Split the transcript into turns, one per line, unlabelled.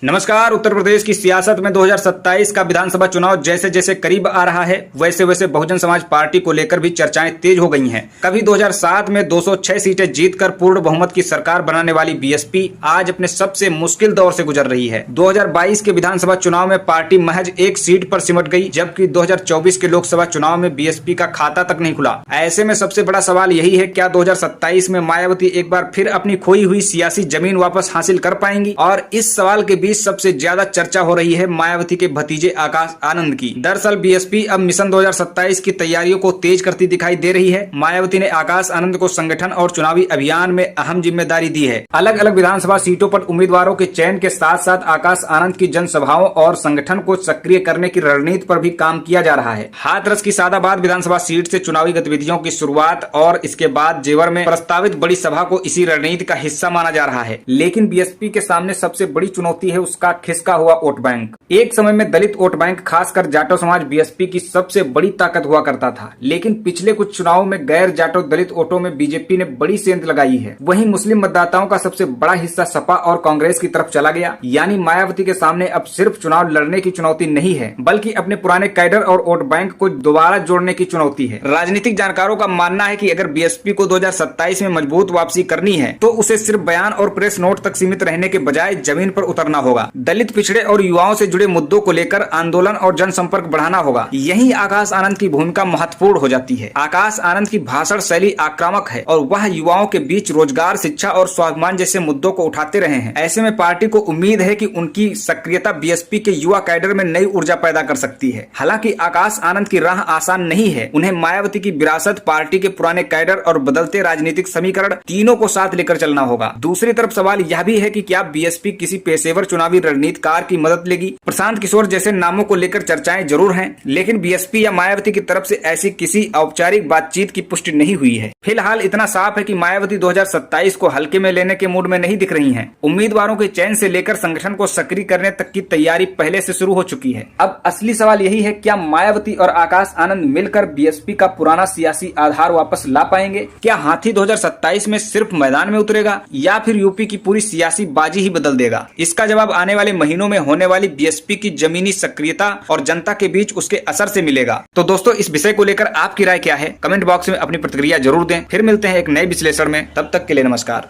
नमस्कार। उत्तर प्रदेश की सियासत में 2027 का विधानसभा चुनाव जैसे जैसे करीब आ रहा है वैसे वैसे बहुजन समाज पार्टी को लेकर भी चर्चाएं तेज हो गई हैं। कभी 2007 में 206 सीटें जीतकर पूर्ण बहुमत की सरकार बनाने वाली बीएसपी आज अपने सबसे मुश्किल दौर से गुजर रही है। 2022 के विधानसभा चुनाव में पार्टी महज एक सीट पर सिमट गई, जबकि 2024 के लोकसभा चुनाव में बीएसपी का खाता तक नहीं खुला। ऐसे में सबसे बड़ा सवाल यही है, क्या 2027 में मायावती एक बार फिर अपनी खोई हुई सियासी जमीन वापस हासिल कर पाएंगी? और इस सवाल के बीच सबसे ज्यादा चर्चा हो रही है मायावती के भतीजे आकाश आनंद की। दरअसल बीएसपी अब मिशन 2027 की तैयारियों को तेज करती दिखाई दे रही है। मायावती ने आकाश आनंद को संगठन और चुनावी अभियान में अहम जिम्मेदारी दी है। अलग अलग विधानसभा सीटों पर उम्मीदवारों के चयन के साथ साथ आकाश आनंद की जनसभाओं और संगठन को सक्रिय करने की रणनीति पर भी काम किया जा रहा है। हाथरस की सादाबाद विधानसभा सीट से चुनावी गतिविधियों की शुरुआत और इसके बाद जेवर में प्रस्तावित बड़ी सभा को इसी रणनीति का हिस्सा माना जा रहा है। लेकिन बीएसपी के सामने सबसे बड़ी चुनौती है उसका खिसका हुआ वोट बैंक। एक समय में दलित वोट बैंक खासकर जाटो समाज बीएसपी की सबसे बड़ी ताकत हुआ करता था, लेकिन पिछले कुछ चुनावों में गैर जाटो दलित वोटों में बीजेपी ने बड़ी सेंध लगाई है। वहीं मुस्लिम मतदाताओं का सबसे बड़ा हिस्सा सपा और कांग्रेस की तरफ चला गया। यानी मायावती के सामने अब सिर्फ चुनाव लड़ने की चुनौती नहीं है, बल्कि अपने पुराने कैडर और वोट बैंक को दोबारा जोड़ने की चुनौती है। राजनीतिक जानकारों का मानना है कि अगर बीएसपी को 2027 में मजबूत वापसी करनी है तो उसे सिर्फ बयान और प्रेस नोट तक सीमित रहने के बजाय जमीन पर उतरना होगा। दलित, पिछड़े और युवाओं से जुड़े मुद्दों को लेकर आंदोलन और जनसंपर्क बढ़ाना होगा। यही आकाश आनंद की भूमिका महत्वपूर्ण हो जाती है। आकाश आनंद की भाषण शैली आक्रामक है और वह युवाओं के बीच रोजगार, शिक्षा और स्वाभिमान जैसे मुद्दों को उठाते रहे हैं। ऐसे में पार्टी को उम्मीद है कि उनकी सक्रियता बीएसपी के युवा कैडर में नई ऊर्जा पैदा कर सकती है। हालांकि आकाश आनंद की राह आसान नहीं है। उन्हें मायावती की विरासत, पार्टी के पुराने कैडर और बदलते राजनीतिक समीकरण तीनों को साथ लेकर चलना होगा। दूसरी तरफ सवाल यह भी है कि क्या बीएसपी किसी पेशेवर चुनावी रणनीतिकार की मदद लेगी? प्रशांत किशोर जैसे नामों को लेकर चर्चाएं जरूर हैं, लेकिन बीएसपी या मायावती की तरफ से ऐसी किसी औपचारिक बातचीत की पुष्टि नहीं हुई है। फिलहाल इतना साफ है कि मायावती 2027 को हल्के में लेने के मूड में नहीं दिख रही हैं। उम्मीदवारों के चयन से लेकर संगठन को सक्रिय करने तक की तैयारी पहले से शुरू हो चुकी है। अब असली सवाल यही है, क्या मायावती और आकाश आनंद मिलकर बीएसपी का पुराना सियासी आधार वापस ला पाएंगे? क्या हाथी 2027 में सिर्फ मैदान में उतरेगा या फिर यूपी की पूरी सियासी बाजी ही बदल देगा? इसका जवाब आने वाले महीनों में होने वाली बीएसपी की जमीनी सक्रियता और जनता के बीच उसके असर से मिलेगा। तो दोस्तों, इस विषय को लेकर आपकी राय क्या है? कमेंट बॉक्स में अपनी प्रतिक्रिया जरूर दें। फिर मिलते हैं एक नए विश्लेषण में, तब तक के लिए नमस्कार।